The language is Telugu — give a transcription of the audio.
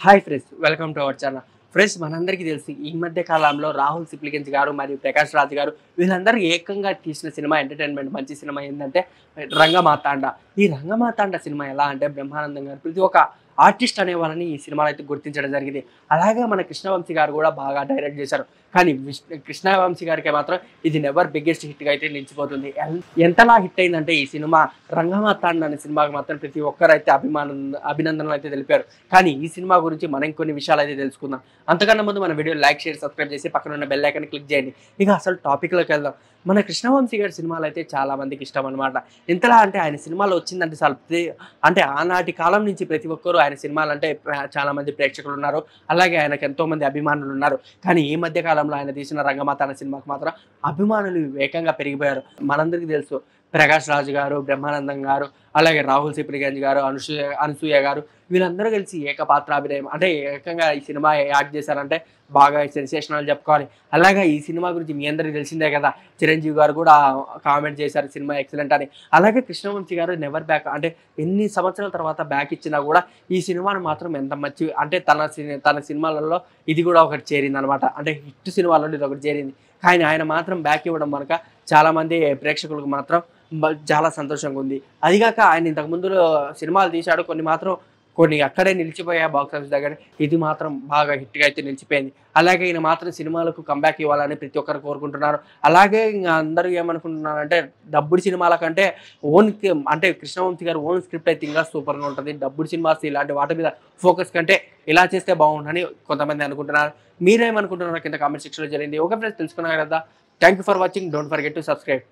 Hi friends, welcome to our channel. Friends, మనందరికీ తెలుసు ఈ మధ్య కాలంలో రాహుల్ సిప్లిగంజ్ గారు మరియు ప్రకాష్ రాజ్ గారు వీళ్ళందరూ ఏకంగా తీసిన సినిమా ఎంటర్టైన్మెంట్ మంచి సినిమా ఏంటంటే రంగమాతాండ. ఈ రంగమాతాండ సినిమా ఎలా అంటే బ్రహ్మానందం గారు ప్రతి ఒక్క ఆర్టిస్ట్ అనే వాళ్ళని ఈ సినిమాలో అయితే గుర్తించడం జరిగింది. అలాగే మన కృష్ణవంశీ గారు కూడా బాగా డైరెక్ట్ చేశారు. కానీ కృష్ణవంశీ గారికి మాత్రం ఇది నెవర్ బిగ్గెస్ట్ హిట్గా అయితే నిలిచిపోతుంది. ఎంతలా హిట్ అయిందంటే ఈ సినిమా రంగమాతాండ అనే సినిమాకి మాత్రం ప్రతి ఒక్కరైతే అభినందనలు అయితే తెలిపారు. కానీ ఈ సినిమా గురించి మనం కొన్ని విషయాలు అయితే తెలుసుకుందాం. అంతకన్నా ముందు మన వీడియో లైక్, షేర్, సబ్స్క్రైబ్ చేసి పక్కన ఉన్న బెల్ ఐకాన్ క్లిక్ చేయండి. ఇక అసలు టాపిక్లోకి వెళ్దాం. మన కృష్ణవంశీ గారి సినిమాలు అయితే చాలా మందికి ఇష్టం అనమాట. ఎంతలా అంటే ఆయన సినిమాలో వచ్చిందంటే చాలా అంటే ఆనాటి కాలం నుంచి ప్రతి ఒక్కరు ఆయన సినిమాలు అంటే చాలా మంది ప్రేక్షకులు ఉన్నారు. అలాగే ఆయనకు ఎంతో మంది అభిమానులు ఉన్నారు. కానీ ఈ మధ్య కాలంలో ఆయన తీసిన రంగమాత అనే సినిమాకి మాత్రం అభిమానులు వేగంగా పెరిగిపోయారు. మనందరికీ తెలుసు ప్రకాష్ రాజ్ గారు, బ్రహ్మానందం గారు, అలాగే రాహుల్ సిప్లిగంజ్ గారు, అనసూయ గారు వీళ్ళందరూ కలిసి ఏకపాత్రాభినయం అంటే ఏకంగా ఈ సినిమా యాక్ట్ చేశారంటే బాగా సెన్సేషనల్ చెప్పుకోవాలి. అలాగే ఈ సినిమా గురించి మీ అందరికీ తెలిసిందే కదా, చిరంజీవి గారు కూడా కామెంట్ చేశారు సినిమా ఎక్సలెంట్ అని. అలాగే కృష్ణవంశీ గారు నెవర్ బ్యాక్ అంటే ఎన్ని సంవత్సరాల తర్వాత బ్యాక్ ఇచ్చినా కూడా ఈ సినిమాను మాత్రం ఎంత మంచి అంటే తన సినిమాలలో ఇది కూడా ఒకటి చేరింది అనమాట. అంటే హిట్ సినిమాలలో ఇది ఒకటి చేరింది. కానీ ఆయన మాత్రం బ్యాక్ ఇవ్వడం కనుక చాలామంది ప్రేక్షకులకు మాత్రం చాలా సంతోషంగా ఉంది. అదిగాక ఆయన ఇంతకుముందు సినిమాలు తీశాడు, కొన్ని అక్కడే నిలిచిపోయా బాక్స్ ఆఫీస్ దగ్గర. ఇది మాత్రం బాగా హిట్గా అయితే నిలిచిపోయింది. అలాగే ఈయన మాత్రం సినిమాలకు కంబ్యాక్ ఇవ్వాలని ప్రతి ఒక్కరు కోరుకుంటున్నారు. అలాగే ఇంకా అందరూ ఏమనుకుంటున్నారంటే డబ్బుడు సినిమాల కంటే అంటే కృష్ణవంశీ గారు ఓన్ స్క్రిప్ట్ అయితే ఇంకా సూపర్గా ఉంటుంది. డబ్బుడు సినిమాస్ ఇలాంటి వాటి మీద ఫోకస్ కంటే ఇలా చేస్తే బాగుంటుందని కొంతమంది అనుకుంటున్నారు. మీరేమనుకుంటున్నారో కింద కామెంట్ సెక్షన్లో జరిగింది. ఓకే ఫ్రెండ్స్, తెలుసుకున్నారు కదా. Thank you for watching. Don't forget to subscribe.